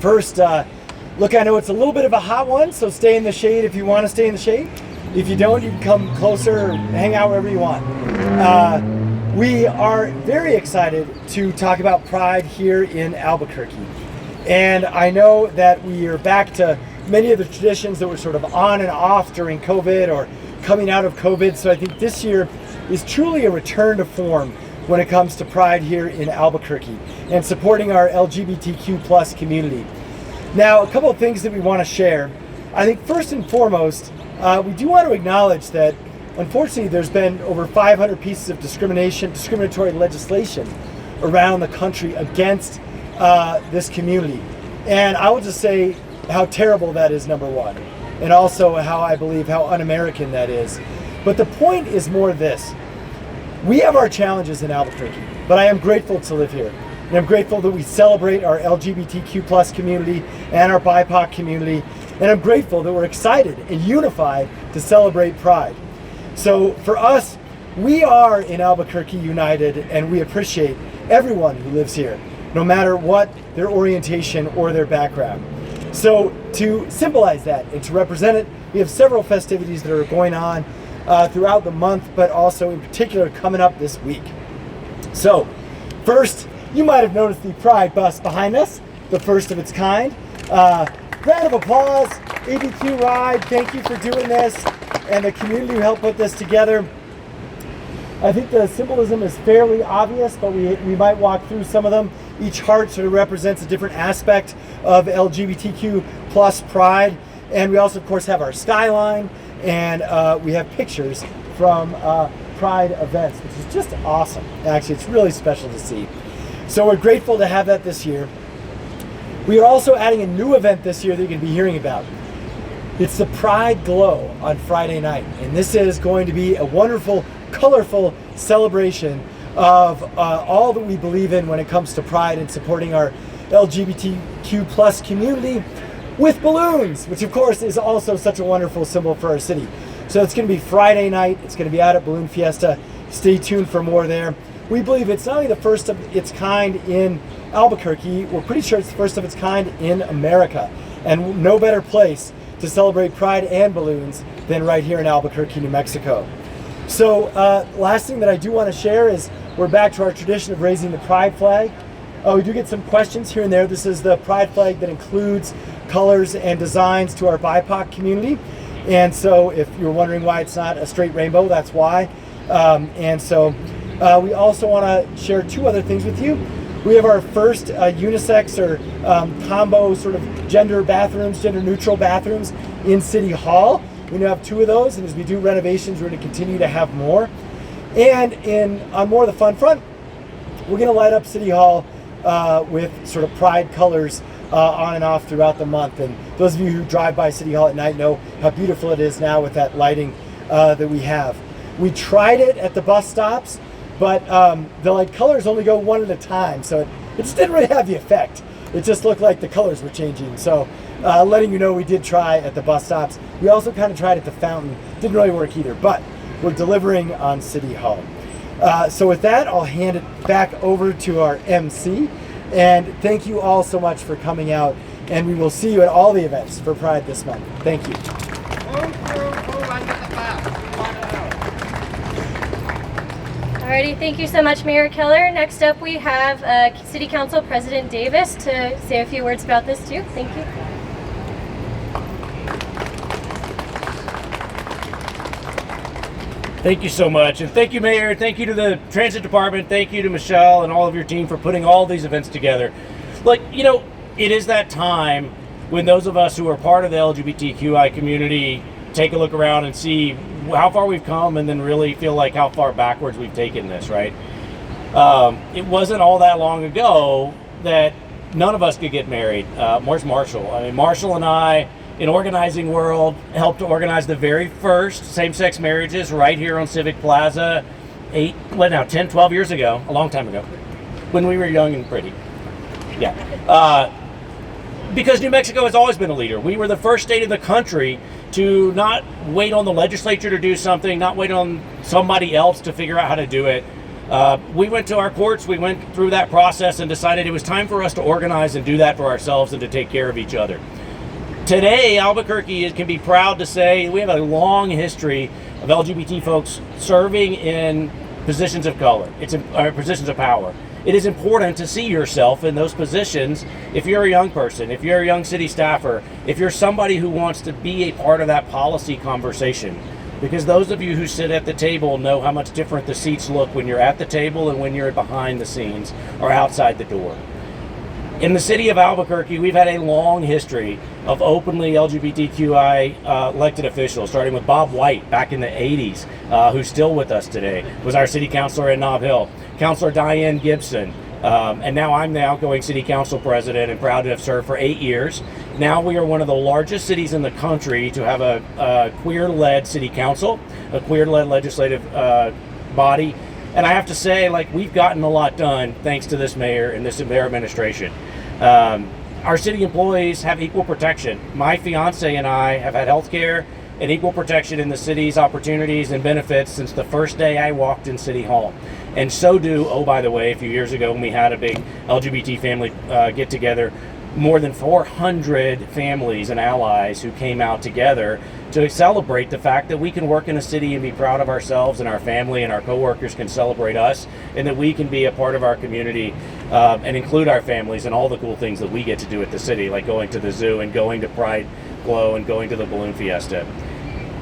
First, look, I know it's a little bit of a hot one, so stay in the shade if you want to stay in the shade. If you don't, you can come closer or hang out wherever you want. We are very excited to talk about Pride here in Albuquerque. And I know that we are back to many of the traditions that were sort of on and off during COVID or coming out of COVID. So I think this year is truly a return to form when it comes to Pride here in Albuquerque and supporting our LGBTQ plus community. Now, a couple of things that we want to share. I think first and foremost, we do want to acknowledge that unfortunately there's been over 500 pieces of discriminatory legislation around the country against this community. And I will just say how terrible that is, number one, and also how I believe how un-American that is. But the point is more this. We have our challenges in Albuquerque, but I am grateful to live here. And I'm grateful that we celebrate our LGBTQ plus community and our BIPOC community. And I'm grateful that we're excited and unified to celebrate Pride. So for us, we are in Albuquerque united, and we appreciate everyone who lives here, no matter what their orientation or their background. So to symbolize that and to represent it, we have several festivities that are going on throughout the month, but also in particular coming up this week. So first, you might have noticed the Pride bus behind us, the first of its kind. Round of applause, ABQ RIDE, thank you for doing this, and the community who helped put this together. I think the symbolism is fairly obvious, but we might walk through some of them. Each heart sort of represents a different aspect of LGBTQ plus Pride. And we also, of course, have our skyline, and we have pictures from Pride events, which is just awesome. Actually, it's really special to see. So we're grateful to have that this year. We are also adding a new event this year that you're going to be hearing about. It's the Pride Glow on Friday night. And this is going to be a wonderful, colorful celebration of all that we believe in when it comes to Pride and supporting our LGBTQ plus community with balloons, which of course is also such a wonderful symbol for our city. So it's going to be Friday night. It's going to be out at Balloon Fiesta. Stay tuned for more there. We believe it's not only the first of its kind in Albuquerque, we're pretty sure it's the first of its kind in America. And no better place to celebrate Pride and balloons than right here in Albuquerque, New Mexico. So last thing that I do want to share is we're back to our tradition of raising the Pride flag. We do get some questions here and there. This is the Pride flag that includes colors and designs to our BIPOC community. And so if you're wondering why it's not a straight rainbow, that's why. We also want to share two other things with you. We have our first unisex or combo sort of gender neutral bathrooms in City Hall. We now have two of those, and as we do renovations, we're going to continue to have more. And on more of the fun front, we're going to light up City Hall with sort of Pride colors on and off throughout the month. And those of you who drive by City Hall at night know how beautiful it is now with that lighting that we have. We tried it at the bus stops, but the colors only go one at a time, so it just didn't really have the effect. It just looked like the colors were changing. So letting you know we did try at the bus stops. We also kind of tried at the fountain. Didn't really work either, but we're delivering on City Hall. So with that, I'll hand it back over to our MC. And thank you all so much for coming out. And we will see you at all the events for Pride this month. Thank you. Alrighty, thank you so much, Mayor Keller. Next up, we have City Council President Davis to say a few words about this too. Thank you. Thank you so much, and thank you, Mayor. Thank you to the Transit Department. Thank you to Michelle and all of your team for putting all these events together. It is that time when those of us who are part of the LGBTQI community take a look around and see how far we've come, and then really feel like how far backwards we've taken this, right? It wasn't all that long ago that none of us could get married. Where's Marshall? I mean, Marshall and I, in organizing world, helped to organize the very first same-sex marriages right here on Civic Plaza 10, 12 years ago, a long time ago, when we were young and pretty. Yeah. Because New Mexico has always been a leader. We were the first state in the country to not wait on the legislature to do something, not wait on somebody else to figure out how to do it, We went to our courts, we went through that process and decided it was time for us to organize and do that for ourselves and to take care of each other. Today, Albuquerque can be proud to say we have a long history of LGBT folks serving in positions of color, positions of power. It is important to see yourself in those positions if you're a young person, if you're a young city staffer, if you're somebody who wants to be a part of that policy conversation. Because those of you who sit at the table know how much different the seats look when you're at the table and when you're behind the scenes or outside the door. In the city of Albuquerque, we've had a long history of openly LGBTQI elected officials, starting with Bob White back in the 80s, who's still with us today, was our city councilor in Nob Hill. Councilor Diane Gibson, and now I'm the outgoing city council president and proud to have served for 8 years. Now we are one of the largest cities in the country to have a queer-led city council, a queer-led legislative body. And I have to say, like, we've gotten a lot done thanks to this mayor and this mayor administration. Our city employees have equal protection. My fiance and I have had health care and equal protection in the city's opportunities and benefits since the first day I walked in City Hall. And so do, oh, by the way, a few years ago when we had a big LGBT family get together, more than 400 families and allies who came out together to celebrate the fact that we can work in a city and be proud of ourselves and our family, and our coworkers can celebrate us, and that we can be a part of our community and include our families and all the cool things that we get to do at the city, like going to the zoo and going to Pride Glow and going to the Balloon Fiesta.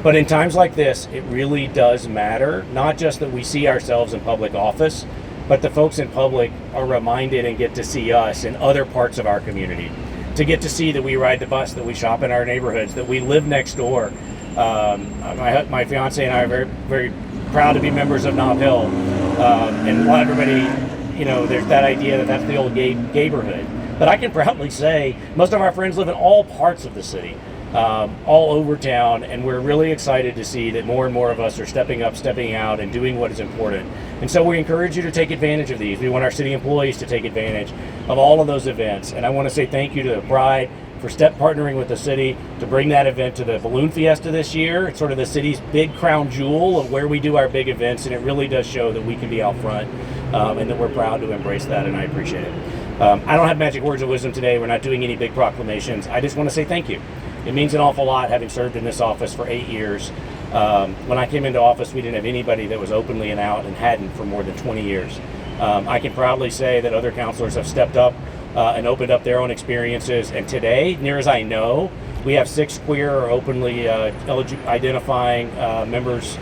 But in times like this, it really does matter, not just that we see ourselves in public office, but the folks in public are reminded and get to see us in other parts of our community, to get to see that we ride the bus, that we shop in our neighborhoods, that we live next door. My fiance and I are very, very proud to be members of Nob Hill, and let everybody, you know, there's that idea that that's the old neighborhood. But I can proudly say most of our friends live in all parts of the city, all over town, and we're really excited to see that more and more of us are stepping up, stepping out, and doing what is important. And so we encourage you to take advantage of these. We want our city employees to take advantage of all of those events. And I want to say thank you to the Pride for partnering with the city to bring that event to the Balloon Fiesta this year. It's sort of the city's big crown jewel of where we do our big events, and it really does show that we can be out front and that we're proud to embrace that, and I appreciate it. I don't have magic words of wisdom today. We're not doing any big proclamations. I just want to say thank you. It means an awful lot having served in this office for 8 years. When I came into office, we didn't have anybody that was openly and out and hadn't for more than 20 years. I can proudly say that other councilors have stepped up and opened up their own experiences. And today, near as I know, we have 6 queer or openly identifying members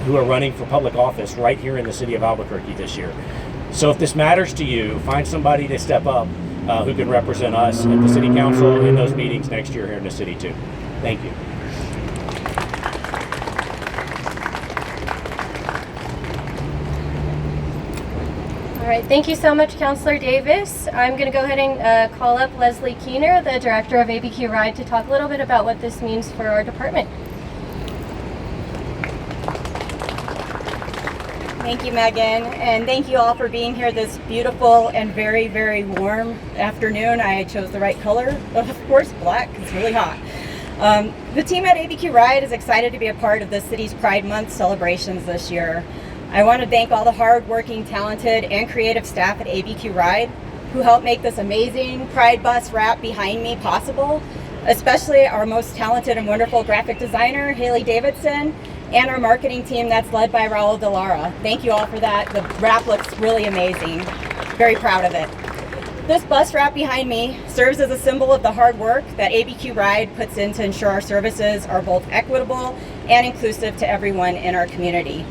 who are running for public office right here in the city of Albuquerque this year. So if this matters to you, find somebody to step up who can represent us at the city council in those meetings next year here in the city too. Thank you. All right, thank you so much, Councilor Davis. I'm going to go ahead and call up Leslie Keener, the director of ABQ RIDE, to talk a little bit about what this means for our department. Thank you, Megan, and thank you all for being here this beautiful and very, very warm afternoon. I chose the right color, of course, black, it's really hot. The team at ABQ RIDE is excited to be a part of the city's Pride Month celebrations this year. I want to thank all the hard-working, talented, and creative staff at ABQ RIDE who helped make this amazing Pride bus wrap behind me possible, especially our most talented and wonderful graphic designer, Haley Davidson, and our marketing team that's led by Raul Delara. Thank you all for that. The wrap looks really amazing. Very proud of it. This bus wrap behind me serves as a symbol of the hard work that ABQ RIDE puts in to ensure our services are both equitable and inclusive to everyone in our community.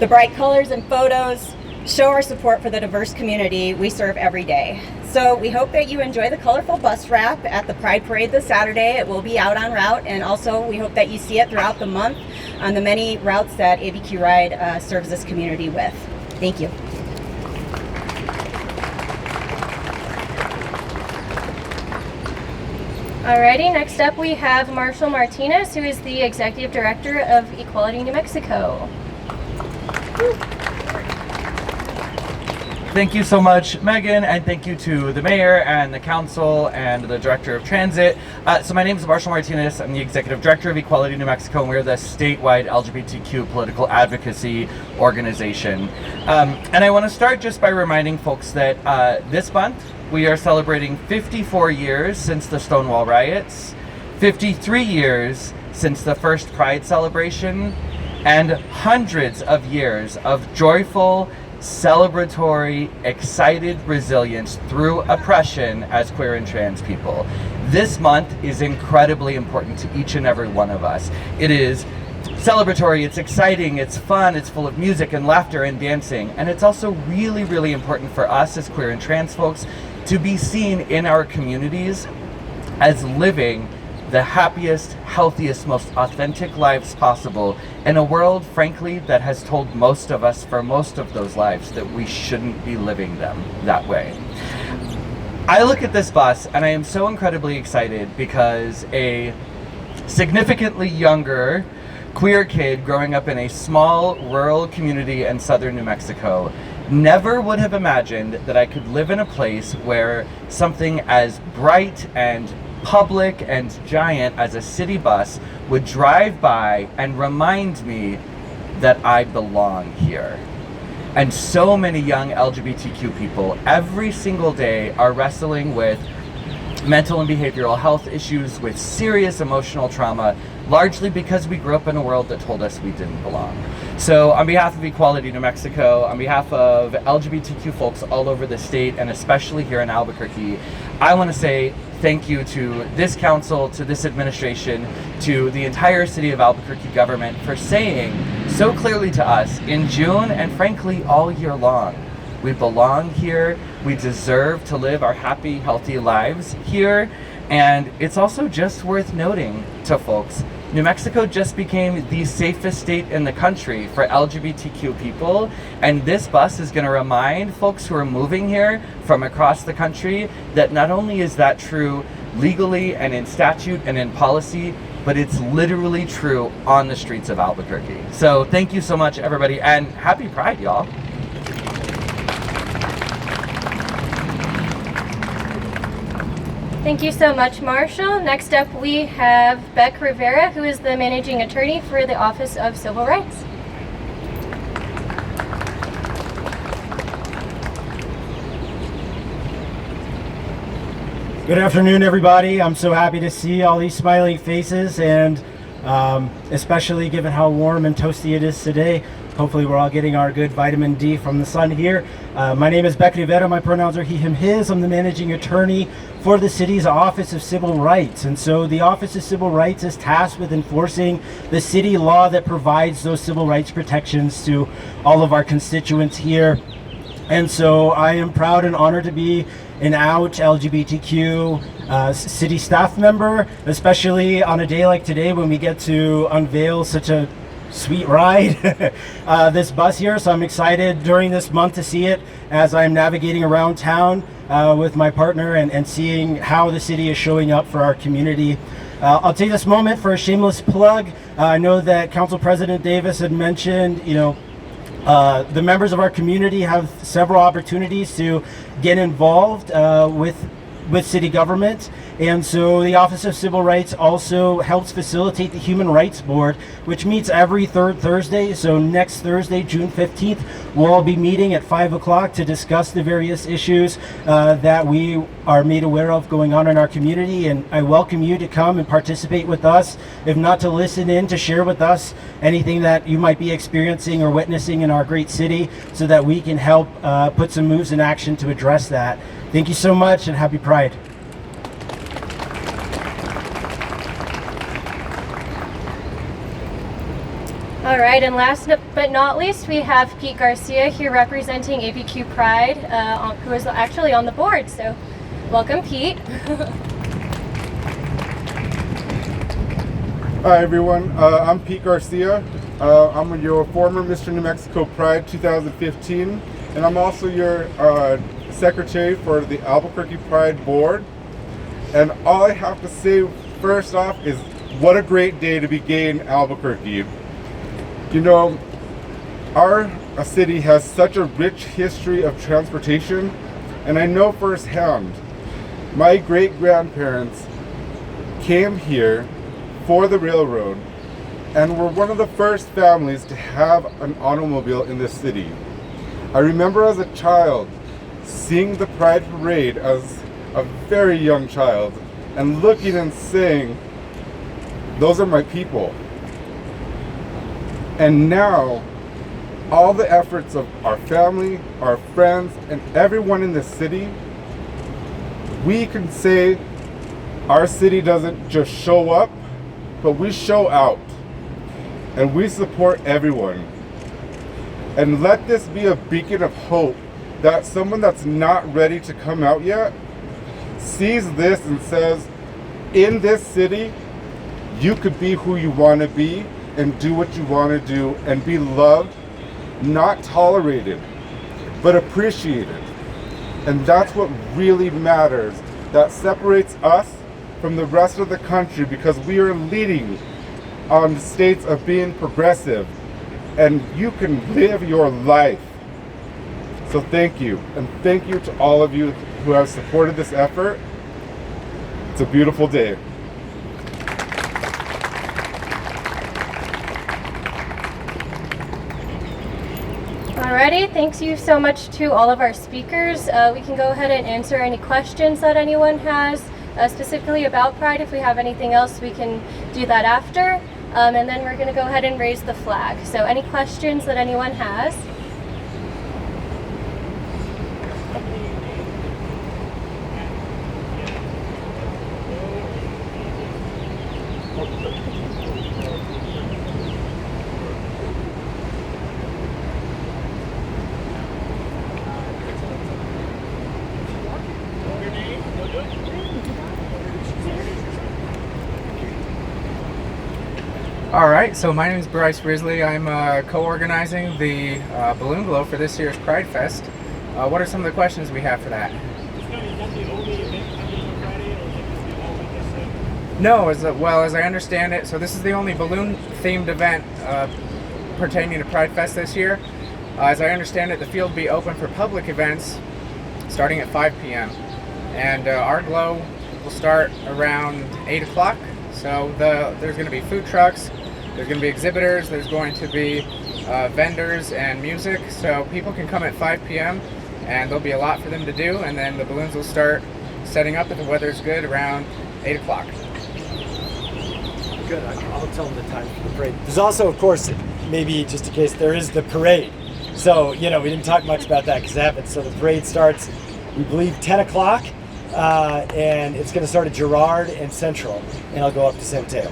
The bright colors and photos show our support for the diverse community we serve every day. So we hope that you enjoy the colorful bus wrap at the Pride Parade this Saturday. It will be out en route, and also we hope that you see it throughout the month on the many routes that ABQ RIDE serves this community with. Thank you. Alrighty, next up we have Marshall Martinez, who is the Executive Director of Equality New Mexico. Thank you so much, Megan, and thank you to the mayor and the council and the director of transit. So my name is Martinez. I'm the executive director of Equality New Mexico, and we're the statewide LGBTQ political advocacy organization. And I want to start just by reminding folks that this month we are celebrating 54 years since the Stonewall riots, 53 years since the first Pride celebration, and hundreds of years of joyful, celebratory, excited resilience through oppression as queer and trans people. This month is incredibly important to each and every one of us. It is celebratory, it's exciting, it's fun, it's full of music and laughter and dancing, and it's also really, really important for us as queer and trans folks to be seen in our communities as living the happiest, healthiest, most authentic lives possible in a world, frankly, that has told most of us for most of those lives that we shouldn't be living them that way. I look at this bus and I am so incredibly excited because a significantly younger queer kid growing up in a small rural community in southern New Mexico never would have imagined that I could live in a place where something as bright and public and giant as a city bus would drive by and remind me that I belong here. And so many young LGBTQ people every single day are wrestling with mental and behavioral health issues, with serious emotional trauma, largely because we grew up in a world that told us we didn't belong. So on behalf of Equality New Mexico, on behalf of LGBTQ folks all over the state, and especially here in Albuquerque, I want to say thank you to this council, to this administration, to the entire city of Albuquerque government for saying so clearly to us in June and frankly all year long, we belong here, we deserve to live our happy, healthy lives here, and it's also just worth noting to folks, New Mexico just became the safest state in the country for LGBTQ people, and this bus is going to remind folks who are moving here from across the country that not only is that true legally and in statute and in policy, but it's literally true on the streets of Albuquerque. So thank you so much, everybody, and happy Pride, y'all. Thank you so much, Marshall. Next up, we have Becca Rivera, who is the managing attorney for the Office of Civil Rights. Good afternoon, everybody. I'm so happy to see all these smiling faces, and especially given how warm and toasty it is today. Hopefully we're all getting our good vitamin D from the sun here. My name is Becca Rivera. My pronouns are he, him, his. I'm the managing attorney for the city's Office of Civil Rights. And so the Office of Civil Rights is tasked with enforcing the city law that provides those civil rights protections to all of our constituents here. And so I am proud and honored to be an out LGBTQ city staff member, especially on a day like today when we get to unveil such a sweet ride, this bus here. So I'm excited during this month to see it as I'm navigating around town with my partner and seeing how the city is showing up for our community. I'll take this moment for a shameless plug. I know that Council President Davis had mentioned, the members of our community have several opportunities to get involved with city government, and so the Office of Civil Rights also helps facilitate the Human Rights Board, which meets every third Thursday. So next Thursday, June 15th, we'll all be meeting at 5 o'clock to discuss the various issues that we are made aware of going on in our community, and I welcome you to come and participate with us, if not to listen in, to share with us anything that you might be experiencing or witnessing in our great city, so that we can help put some moves in action to address that. Thank you so much, and happy Pride. All right, and last but not least, we have Pete Garcia here representing ABQ Pride, who is actually on the board. So welcome, Pete. Hi everyone, I'm Pete Garcia. I'm your former Mr. New Mexico Pride 2015, and I'm also your secretary for the Albuquerque Pride Board. And all I have to say first off is what a great day to be gay in Albuquerque. Our a city has such a rich history of transportation, and I know firsthand, my great-grandparents came here for the railroad and were one of the first families to have an automobile in this city. I remember as a child seeing the Pride Parade as a very young child and looking and saying, those are my people. And now, all the efforts of our family, our friends, and everyone in this city, we can say our city doesn't just show up, but we show out. And we support everyone. And let this be a beacon of hope that someone that's not ready to come out yet sees this and says, in this city, you could be who you want to be and do what you want to do and be loved, not tolerated, but appreciated. And that's what really matters. That separates us from the rest of the country, because we are leading on states of being progressive, and you can live your life. So thank you, and thank you to all of you who have supported this effort. It's a beautiful day. Alrighty, thanks you so much to all of our speakers. We can go ahead and answer any questions that anyone has, specifically about Pride. If we have anything else, we can do that after. And then we're going to go ahead and raise the flag. So any questions that anyone has? All right, so my name is Bryce Risley. I'm co-organizing the Balloon Glow for this year's Pride Fest. What are some of the questions we have for that? No, as I understand it, so this is the only balloon-themed event pertaining to Pride Fest this year. As I understand it, the field will be open for public events starting at 5 p.m. And our glow will start around 8 o'clock. So there's going to be food trucks, there's going to be exhibitors, there's going to be vendors and music. So people can come at 5 p.m. and there'll be a lot for them to do. And then the balloons will start setting up if the weather's good around 8 o'clock. Good, I'll tell them the time for the parade. There's also, of course, maybe just in case, there is the parade. So, we didn't talk much about that because it happens. So the parade starts, we believe, 10 o'clock. And it's going to start at Girard and Central, and I'll go up to San Mateo.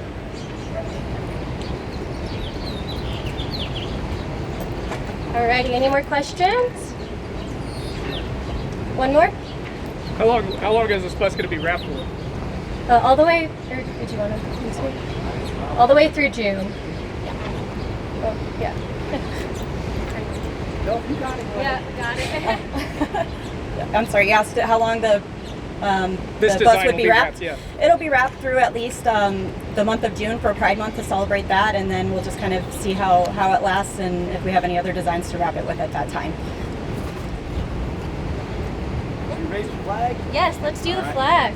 Alrighty, any more questions? One more? How long is this bus going to be wrapped for? All the way, or did you want to answer? All the way through June. Yeah. Oh, yeah. No, you got it. Yeah, got it. I'm sorry, you asked how long the This bus design would will be be wrapped. yeah. It'll be wrapped through at least the month of June for Pride Month to celebrate that, and then we'll just kind of see how it lasts and if we have any other designs to wrap it with at that time. Raise the flag. Yes, let's do the flag.